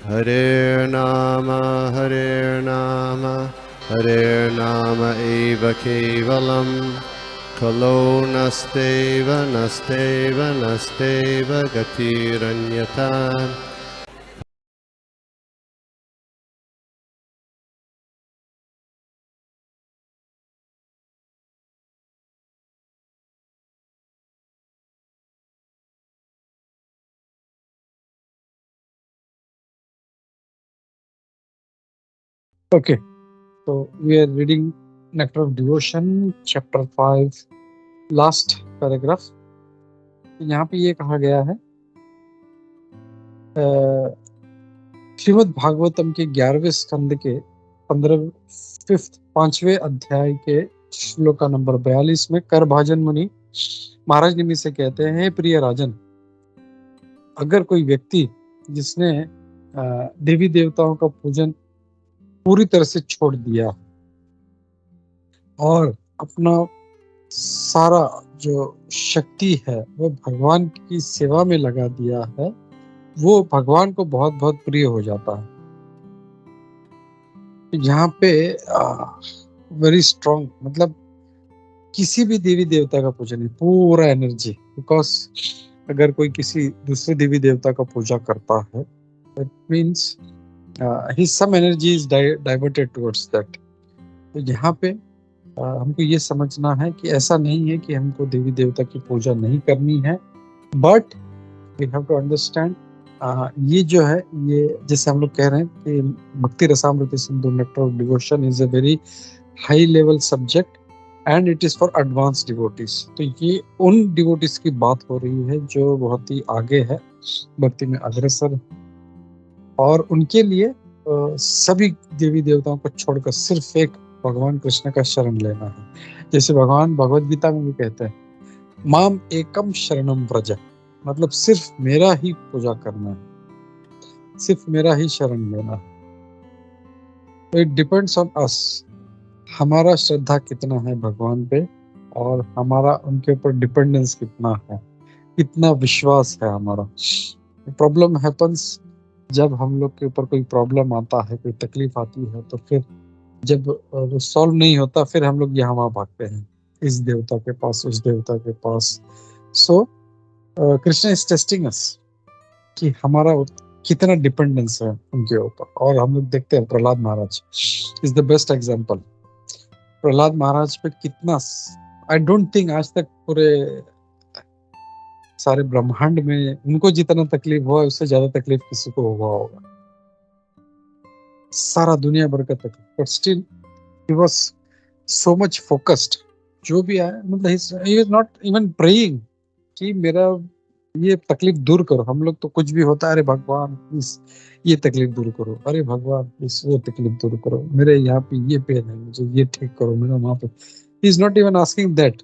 Hare Nama, Hare Nama eva kevalam, Kalo nasteva, nasteva, nasteva gatiranyata. Okay, so we are reading Nectar of Devotion, chapter 5, last paragraph. यहाँ पे ये कहा गया है श्रीमद् भागवतम के 11वें स्कंद के 5वें अध्याय के श्लोका नंबर 42 में करभाजन मुनि महाराज निमि से कहते हैं, प्रिय राजन, अगर कोई व्यक्ति जिसने देवी देवताओं का पूजन पूरी तरह से छोड़ दिया और अपना सारा जो शक्ति है वो भगवान की सेवा में लगा दिया है, वो भगवान को बहुत बहुत प्रिय हो जाता है। यहाँ पे वेरी स्ट्रॉन्ग, मतलब किसी भी देवी देवता का पूजन नहीं, पूरा एनर्जी, बिकॉज अगर कोई किसी दूसरे देवी देवता का पूजा करता है, it means his some energy is diverted towards that. तो यहाँ पे हमको ये समझना है कि ऐसा नहीं है कि हमको देवी देवता की पूजा नहीं करनी है, but we have to understand ये जो है, ये जैसे हम लोग कह रहे हैं कि भक्ति Rasamrita Sindhu nectar of devotion is a very high level subject and it is for advance devotees. तो ये उन डिवोटीज की बात हो रही है जो बहुत ही आगे है, भक्ति में अग्रसर, और उनके लिए सभी देवी देवताओं को छोड़कर सिर्फ एक भगवान कृष्ण का शरण लेना है। जैसे भगवान भगवत गीता में भी कहते हैं, माम एकम शरणम व्रज, मतलब सिर्फ मेरा ही पूजा करना है, सिर्फ मेरा ही शरण लेना है। तो इट डिपेंड्स ऑन अस, हमारा श्रद्धा कितना है भगवान पे और हमारा उनके ऊपर डिपेंडेंस कितना है, कितना विश्वास है हमारा। प्रॉब्लम हैपन्स, जब हम लोग के ऊपर कोई प्रॉब्लम आता है, कोई तकलीफ आती है, तो फिर जब वो सॉल्व नहीं होता, फिर हम लोग यहाँ वहाँ भागते हैं, इस देवता के पास, उस देवता के पास। सो कृष्ण इज टेस्टिंग अस कि हमारा कितना डिपेंडेंस है उनके ऊपर। और हम लोग देखते हैं Prahlad Maharaj is the best example. Prahlad Maharaj पे कितना, आई डोंट थिंक आज तक पूरे सारे ब्रह्मांड में उनको जितना तकलीफ हुआ है उससे ज्यादा तकलीफ किसी को हुआ होगा, सारा दुनिया भर का तकलीफ, but still he was so much focused. जो भी आया, मतलब he was not even praying कि मेरा ये तकलीफ दूर करो। हम लोग तो कुछ भी होता है, अरे भगवान प्लीज ये तकलीफ दूर करो, अरे भगवान प्लीज वो तकलीफ दूर करो, मेरे यहाँ पे ये पेन है, मुझे ये ठीक करो, मेरा वहां पे। He is not even asking that,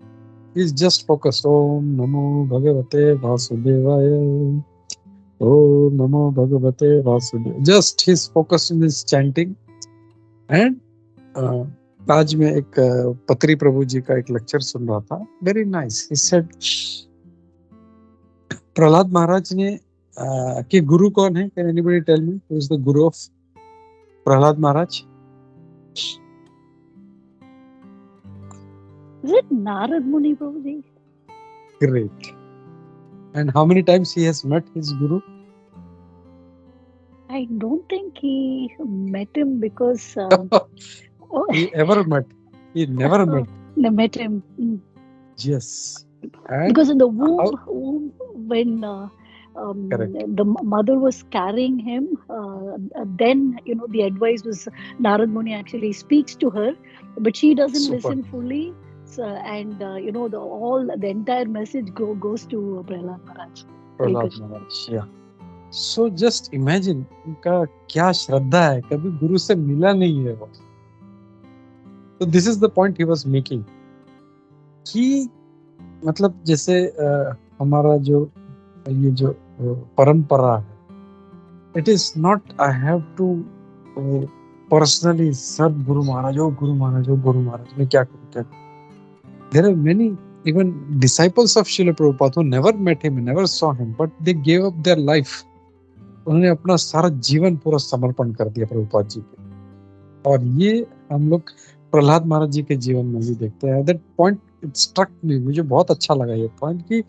he is just focused. ओम नमो भगवते वासुदेवाय, ओम नमो भगवते Vasudev, just he is focused in this chanting. And आज मैं एक पत्री प्रभु जी का एक लेक्चर सुन रहा था, very nice. He said Prahlad Maharaj ने के गुरु कौन है? Can anybody tell me who is the guru of Prahlad Maharaj? Is it Narad Muni Prabhuji? Great. And how many times he has met his guru? I don't think he met him because he ever met. He never met. Met him. Yes. And because in the womb when the mother was carrying him, then the advice was Narad Muni actually speaks to her, but she doesn't listen fully. So, and the entire message goes to Prahlad Maharaj. Prahlad Maharaj, yeah. So just imagine उनका क्या श्रद्धा है, कभी गुरु से मिला नहीं है वो। तो this is the point he was making कि मतलब जैसे हमारा जो ये जो परंपरा है, it is not I have to personally serve guru Maharaj, ओ गुरु महाराज, ओ गुरु महाराज, मैं क्या करूं, क्या करूं। There are many even disciples of Srila Prabhupada who never met him, never saw him, but they gave up their life उन्होंने अपना सारा जीवन पूरा समर्पण कर दिया प्रभुपाद जी के। और ये हम लोग प्रहलाद महाराज जी के जीवन में भी देखते हैं। That point it struck me, मुझे बहुत अच्छा लगा ये पॉइंट कि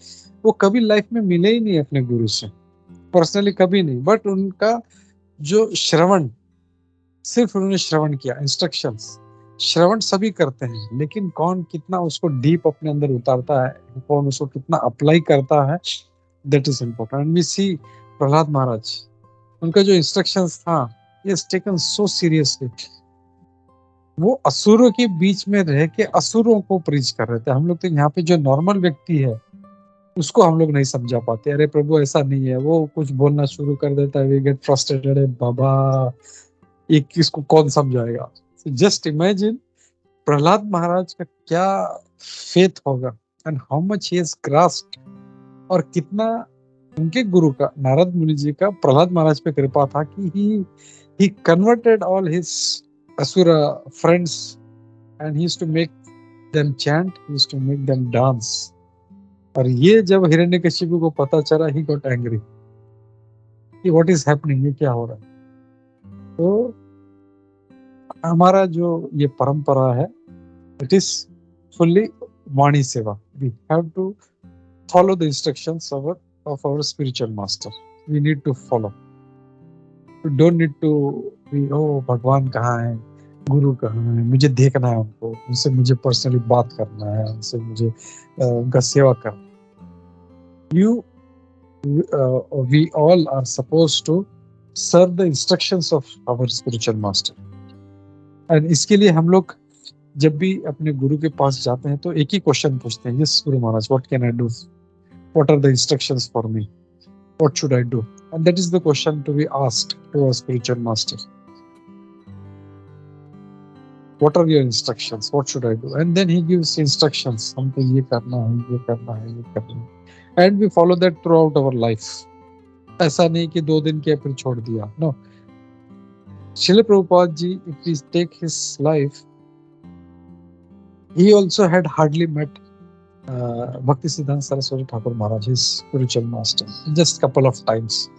वो कभी लाइफ में मिले ही नहीं अपने गुरु से, पर्सनली कभी नहीं, बट उनका जो श्रवण, सिर्फ उन्होंने श्रवण किया, इंस्ट्रक्शंस श्रवण सभी करते हैं, लेकिन कौन कितना उसको डीप अपने अंदर उतारता है, कौन उसको कितना अप्लाई करता है, दैट इज इम्पोर्टेंट। वी सी प्रहलाद महाराज, उनका जो इंस्ट्रक्शंस था, ये टेकन सो सीरियसली। वो असुरों के बीच में रह के असुरों को प्रीच कर रहे थे। हम लोग तो यहाँ पे जो नॉर्मल व्यक्ति है उसको हम लोग नहीं समझा पाते। अरे प्रभु ऐसा नहीं है, वो कुछ बोलना शुरू कर देता है, वी गेट फ्रस्ट्रेटेड। अरे बाबा, ये किसको कौन समझाएगा। जस्ट इमेजिन प्रहलाद महाराज का क्या फेथ होगा and how much he has grasped, और कितना उनके गुरु का, नारद मुनि जी का प्रहलाद महाराज पे कृपा था कि he converted all his asura friends and he used to make them chant, he used to make them dance. और ये जब हिरण्यकशिपु को पता चला, he got angry कि what is happening, ये क्या हो रहा है। तो हमारा जो ये परंपरा है, it is fully वाणी सेवा। We have to follow the instructions of our spiritual master. We need to follow. You don't need to be, oh भगवान कहाँ है, गुरु कहाँ है, मुझे देखना है उनको, उनसे मुझे पर्सनली बात करना है, उनसे मुझे उनका सेवा करना है। We all are supposed to serve the instructions of our spiritual master. And इसके लिए हम लोग जब भी अपने गुरु के पास जाते हैं तो एक ही क्वेश्चन पूछते हैं, yes Guru Maharaj, what can I do? What are the instructions for me? What should I do? And that is the question to be asked to our spiritual master. What are your instructions? What should I do? And then he gives instructions. हमको ये करना है, ये करना है, ये करना है. And we follow that throughout our life. ऐसा नहीं कि 2 दिन किया फिर छोड़ दिया. No. Srila Prabhupada ji, if we take his life, he also had hardly met Bhakti Siddhanta Saraswati Thakur Maharaj, his spiritual master, just couple of times.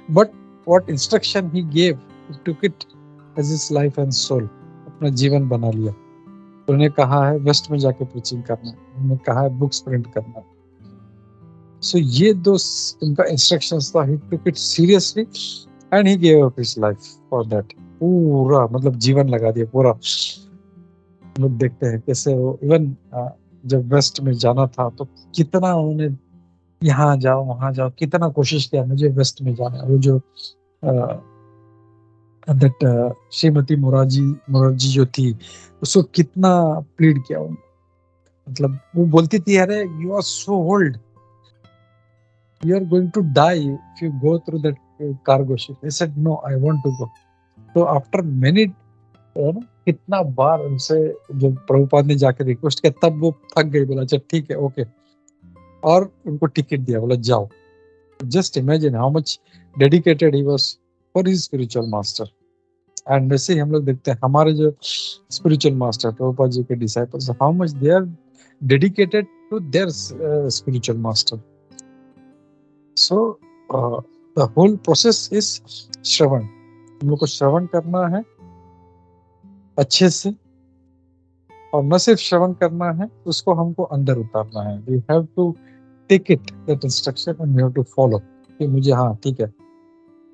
But what instruction he gave, he took it as his life and soul. अपना जीवन बना लिया. उन्होंने कहा है waste में जाके preaching करना, उन्होंने कहा है बुक्स प्रिंट करना. So ये दो उनका instructions था. He took it seriously and he gave up his life for that. पूरा मतलब जीवन लगा दिया पूरा. हम लोग देखते हैं कैसे वो इवन जब वेस्ट में जाना था तो कितना उन्होंने यहाँ जाओ वहां जाओ, कितना कोशिश किया मुझे वेस्ट में जाना. वो जो दैट श्रीमती मोरारजी जो थी उसको कितना प्लीड किया. मतलब वो बोलती थी अरे you are so old, you are going to die if you go through that cargo ship. He said no, I want to go. So after many कितना बार उनसे जो प्रभुपाद ने जाके रिक्वेस्ट किया तब वो थक गई. बोला अच्छा ठीक है ओके, और उनको टिकट दिया, बोला जाओ. Just imagine how much dedicated he was for his spiritual master. And वैसे ही हम लोग देखते हैं हमारे जो स्पिरिचुअल मास्टर प्रभुपाद जी के disciples, how much they are dedicated to their spiritual master. So the whole process is shravan. हम लोग को श्रवण करना है अच्छे से, और न सिर्फ श्रवण करना है, उसको हमको अंदर उतारना है. We have to take it that instruction and we have to follow. कि मुझे हाँ ठीक है,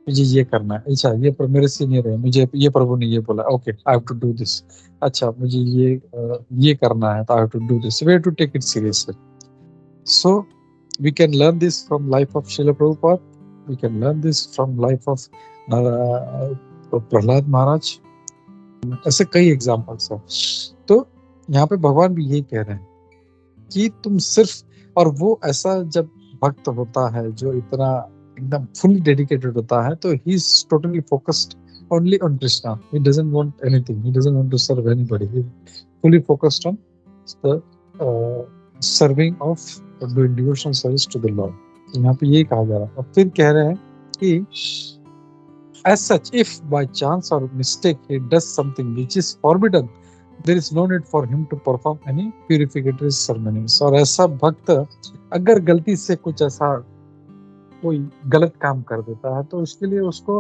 मुझे ये करना है. अच्छा ये मेरे सीनियर है, मुझे ये प्रभु ने ये बोला, okay I have to do this. अच्छा मुझे ये करना है तो I have to do this. We have to take it seriously. So we can learn this from life of Srila Prabhupada. We can learn this from life of Prahlad Maharaj. ऐसे कई examples हैं. तो यहाँ पे भगवान भी यही कह रहे हैं कि तुम सिर्फ, और वो ऐसा जब भक्त होता है जो इतना एकदम फुली डेडिकेटेड होता है, तो he is totally focused only on Krishna. He doesn't want anything, he doesn't want to serve anybody. He fully focused on the serving of doing devotional service to the Lord. यहाँ पे यही कहा जा रहा है. और फिर कह रहे हैं कि as such, if by chance or mistake he does something which is forbidden, there is no need for him to perform any purificatory ceremonies. और ऐसा भक्त अगर गलती से कुछ ऐसा कोई गलत काम कर देता है तो उसके लिए उसको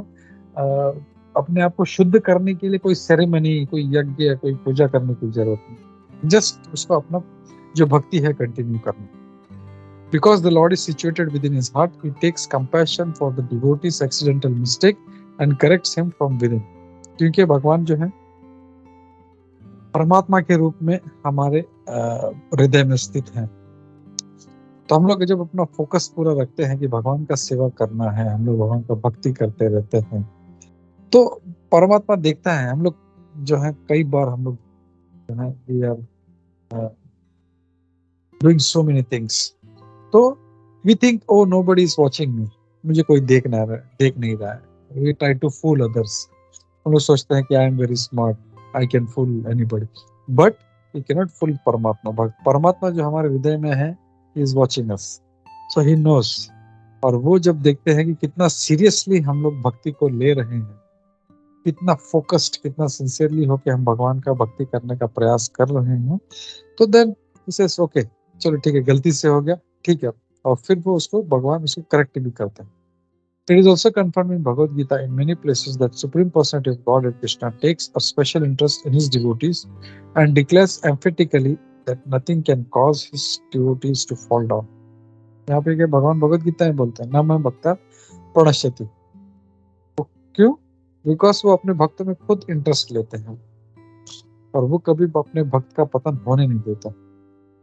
अपने आप को शुद्ध करने के लिए कोई सेरेमनी, कोई यज्ञ, कोई पूजा करने की जरूरत नहीं, जस्ट उसको अपना जो भक्ति है कंटिन्यू करना। Because the Lord is situated within his heart, he takes compassion for the devotee's accidental mistake and corrects him from within. क्योंकि भगवान जो है परमात्मा के रूप में हमारे हृदय में स्थित हैं, तो हम लोग जब अपना फोकस पूरा रखते हैं कि भगवान का सेवा करना है, हम लोग भगवान का भक्ति करते रहते हैं, तो परमात्मा देखता है। हम लोग जो है कई बार हम लोग जो है we are doing so many things, तो we think oh nobody is watching me, मुझे कोई देख नहीं रहा है। We try to fool others, हम लोग सोचते हैं कि I am very smart, I can fool anybody, but we can not fool Paramatma. परमात्मा जो हमारे हृदय में है, he is watching us, so he knows. और वो जब देखते हैं कि कितना सीरियसली हम लोग भक्ति को ले रहे हैं, कितना फोकस्ड, कितना सिंसियरली होके हम भगवान का भक्ति करने का प्रयास कर रहे हैं, तो देन ही सेज ओके, चलो ठीक है, गलती से हो गया, ठीक है, और फिर वो उसको भगवान उसको करेक्ट भी करते हैं। It is also confirmed in Bhagavad Gita in many places that Supreme Personality of Godhead Krishna takes a special interest in his devotees and declares emphatically that nothing can cause his devotees to fall down. यहाँ पे क्या भगवान भगवद गीता में बोलते हैं, न मैं भक्ता प्रणश्यति। क्यों? बिकॉज वो अपने भक्त में खुद इंटरेस्ट लेते हैं और वो कभी अपने भक्त का पतन होने नहीं देता।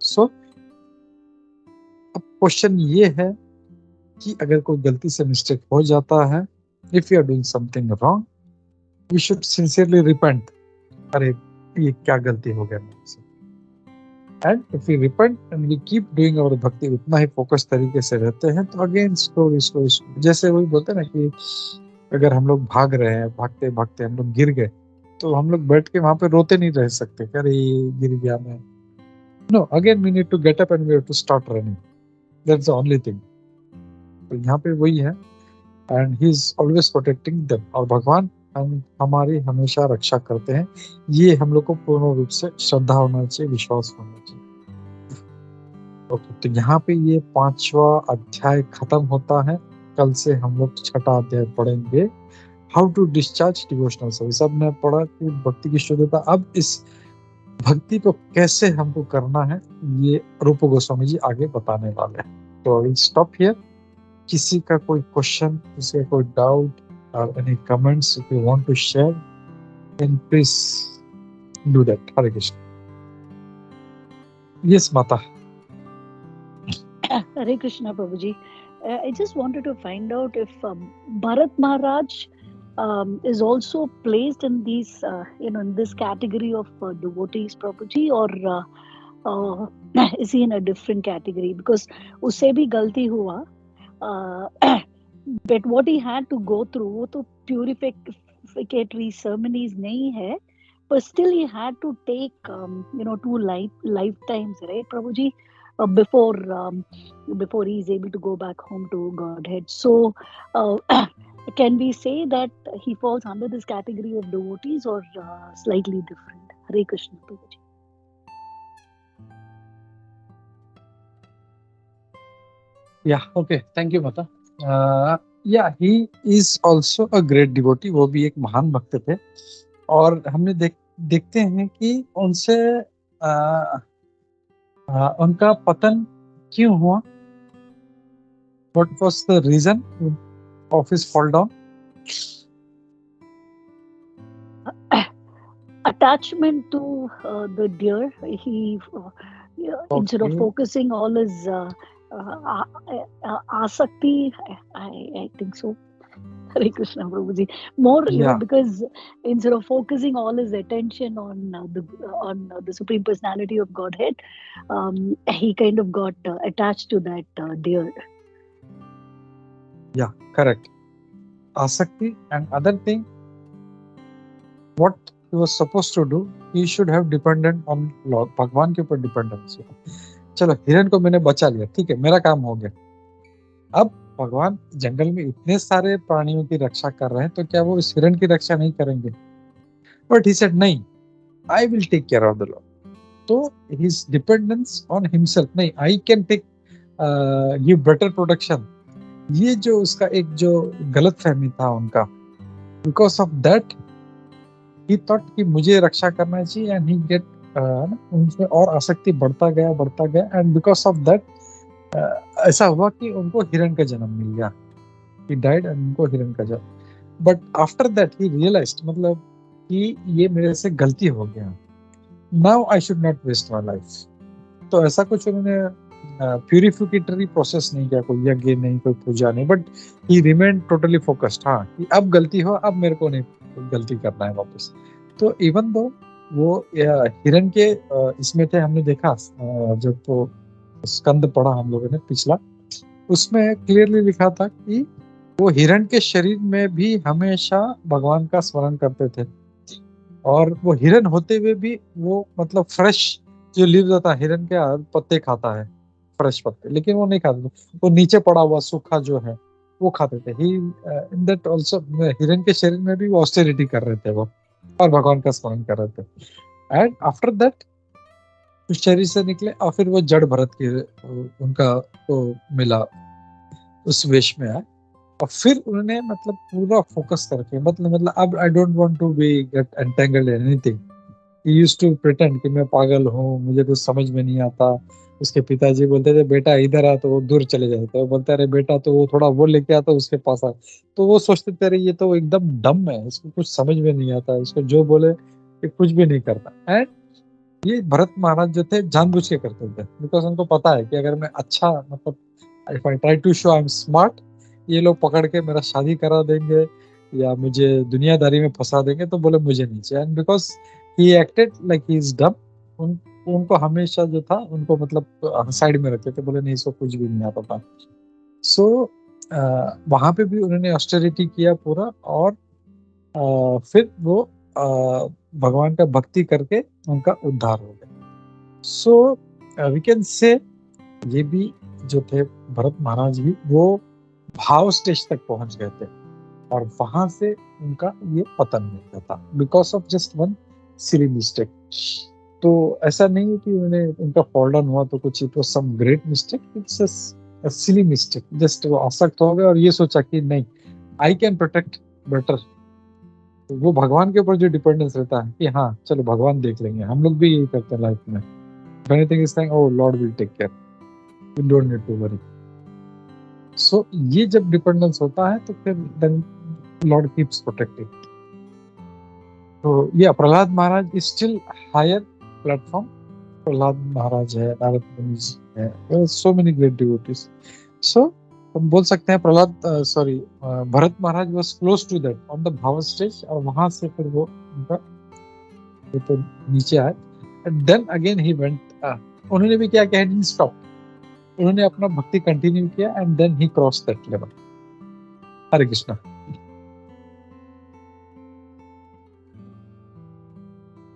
सो अब क्वेश्चन ये है कि अगर कोई गलती से मिस्टेक हो जाता है, if you are doing something wrong, we should sincerely repent, अरे ये क्या गलती हो गया मुझसे, and if we repent and we keep doing our bhakti, उतना ही फोकस तरीके से रहते हैं, तो अगेन स्लो, जैसे वही बोलते हैं ना कि अगर हम लोग भाग रहे हैं, भागते भागते हम लोग गिर गए, तो हम लोग बैठ के वहां पे रोते नहीं रह सकते, अरे गिर गया मैं। No, again we need to get up and we have to start running, that's the only thing. तो यहाँ पे वही है, and he is always protecting them, और भगवान हमारी हमेशा रक्षा करते हैं। ये हम लोग को पूर्ण रूप से श्रद्धा होना चाहिए, विश्वास होना चाहिए। ओके, तो यहाँ पे ये 5वां अध्याय खत्म होता है। कल से हम लोग 6ठा अध्याय पढ़ेंगे, how to discharge devotional service. अब मैं पढ़ा कि भक्ति की शुद्धता, अब इस भक्ति को कैसे हमको करना है ये रूप गोस्वामी जी आगे बताने वाले हैं। तो आई विल स्टॉप हियर। किसी का कोई क्वेश्चन, किसी का कोई डाउट और any comments if you want to share, then please do that. Hare Krishna. Yes माता। Hare Krishna, Prabhuji. I just wanted to find out if Bharat Maharaj is also placed in these, in this category of devotees, Prabhuji, or is he in a different category? Because usse bhi galti hua, but what he had to go through, वो तो purificatory ceremonies नहीं है, but still he had to take 2 lifetimes, right, Prabhuji, before he is able to go back home to Godhead. So can we say that he falls under this category of devotees, or slightly different? Hare Krishna, Prabhuji. Yeah, okay, thank you Mata. Yeah, he is also a great devotee. वो भी एक महान भक्त थे, और हमने देखते हैं कि उनसे उनका पतन क्यों हुआ, what was the reason of his fall down? Attachment to the deer. He instead of focusing all his asakti, I think so. Hare Krishna, Prabhuji. More, because instead of focusing all his attention on the Supreme Personality of Godhead, he kind of got attached to that deer. Yeah, correct. Asakti, and other thing, what he was supposed to do, he should have dependent on Lord, भगवान के ऊपर dependency. चलो, हिरण को मैंने बचा लिया, ठीक है, मेरा काम हो गया। अब भगवान जंगल में इतने सारे प्राणियों की रक्षा कर रहे हैं, तो क्या वो इस हिरण की रक्षा नहीं करेंगे? बट ही सेड नहीं, I will take care of the lord. तो हिज डिपेंडेंस ऑन हिमसेल्फ, नहीं, I can take give better protection, ये जो उसका एक जो गलत फहमी था उनका, because of that he thought कि मुझे रक्षा करना चाहिए, एंड ही गेट उनमें और आसक्ति बढ़ता गया, एंड बिकॉज ऑफ दैट ऐसा हुआ कि उनको हिरण का जन्म मिल गया, ही डाइड एंड उनको हिरण का जन्म। But after that he realized, मतलब कि ये मेरे से गलती हो गया, now I should not waste my life. तो ऐसा कुछ उन्होंने प्यूरिफिकेटरी प्रोसेस नहीं किया, कोई यज्ञ नहीं, कोई पूजा नहीं, but he remain totally focused, हाँ कि अब गलती हो, अब मेरे को नहीं गलती करना है वापस। तो इवन दो वो हिरण के इसमें थे, हमने देखा जब तो स्कंद पढ़ा हम लोगों ने पिछला, उसमें क्लियरली लिखा था कि वो हिरण के शरीर में भी हमेशा भगवान का स्मरण करते थे, और वो हिरण होते हुए भी वो मतलब फ्रेश जो लीव्स होता है, हिरण के पत्ते खाता है, फ्रेश पत्ते, लेकिन वो नहीं खाते थे, वो नीचे पड़ा हुआ सूखा जो है वो खाते थे। ही इन दैट आल्सो, हिरण के शरीर में भी वो ऑस्टेरिटी कर रहे थे वो, और भगवान का स्मरण कर रहे थे। एंड आफ्टर दैट उस शरीर से निकले, और फिर वो जड़ भरत के उनका तो मिला, उस वेश में आए, और फिर उन्होंने मतलब पूरा फोकस करके, मतलब अब I don't want to be get entangled in anything. He used to pretend कि मैं पागल हूँ, मुझे कुछ समझ में नहीं आता। उसके पिताजी बोलते थे बेटा इधर आ, तो वो दूर चले जाते थे, वो बोलता अरे बेटा तो वो थोड़ा वो लेके आता, उसके पास आ। तो वो सोचते थे अरे ये तो एकदम डम है, इसको कुछ समझ में नहीं आता, इसको जो बोले ये कुछ भी नहीं करता। एंड ये भरत महाराज जो थे जानबूझ के करते थे, बिकॉज उनको पता है कि अगर मैं अच्छा, मतलब if I try to show I am smart, ये लोग पकड़ के मेरा शादी करा देंगे या मुझे दुनियादारी में फंसा देंगे, तो बोले मुझे नहीं चाहिए। And because he acted like he is dumb, उनको हमेशा जो था उनको मतलब साइड में रखते थे, बोले नहीं इसको कुछ भी नहीं आता था। सो वहां पे भी उन्होंने ऑस्टेरिटी किया पूरा, और फिर वो भगवान का भक्ति करके उनका उद्धार हो गया। सो वी कैन से ये भी जो थे भरत महाराज भी वो भाव स्टेज तक पहुंच गए थे, और वहां से उनका ये पतन हो गया था, because of just one silly mistake. तो ऐसा नहीं है कि उन्हें उनका फॉल डाउन हुआ तो कुछ, it was some great mistake, it's a silly mistake, just वो आसक्त हो गए और ये सोचा कि नहीं आई कैन प्रोटेक्ट बेटर। वो भगवान के ऊपर जो डिपेंडेंस रहता है कि हाँ चलो भगवान देख लेंगे, हम लोग भी यही करते हैं लाइफ में, anything is saying oh Lord will take care, we don't need to worry. So ये जब डिपेंडेंस होता है तो फिर देन लॉर्ड कीप्स प्रोटेक्टिंग। तो ये Prahlad Maharaj is still higher platform. Prahlad Maharaj है, नारद मुनि जी है, so many great devotees. So हम बोल सकते हैं Prahlad Bharat Maharaj was close to that on the bhav stage, और वहां से फिर वो उनका तो नीचे आए, and then again he went, उन्होंने भी क्या किया, डिडंट स्टॉप, उन्होंने अपना भक्ति कंटिन्यू किया, and then he cross that level. Hare Krishna.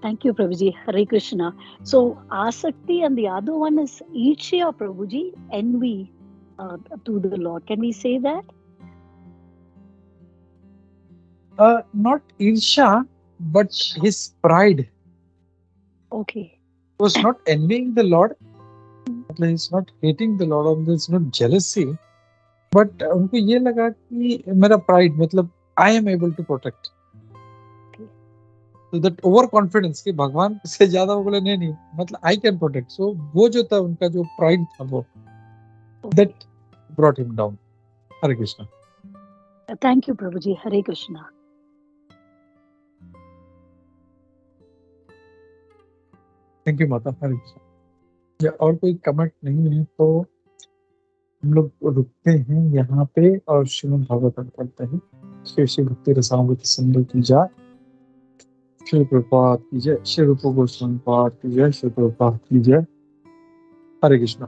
Thank you, Prabhuji. Hare Krishna. So, Asakti and the other one is Irsha, Prabhuji, envy to the Lord. Can we say that? Not Irsha, but his pride. Okay. He was not envying the Lord, he's not hating the Lord, and there's not jealousy, but उनको ये लगा कि मेरा pride, मतलब I am able to protect. तो that over confidence कि भगवान से ज्यादा वो बोले नहीं मतलब आई कैन प्रोटेक्ट। सो वो जो था उनका जो प्राइड था वो that brought him down. Hare Krishna. Thank you Prabhu ji. Hare Krishna. Thank you माता। हरे कृष्णा। और कोई कमेंट नहीं है तो हम लोग रुकते हैं यहाँ पे और श्रीमद् भागवतम पढ़ते हैं। श्री श्री भक्ति रसामृत सिंधु की जय। श्री प्रभुपाद की जय। श्री रूप गोस्वामी पाद की जय। श्री प्रभुपाद की जय। हरे कृष्णा।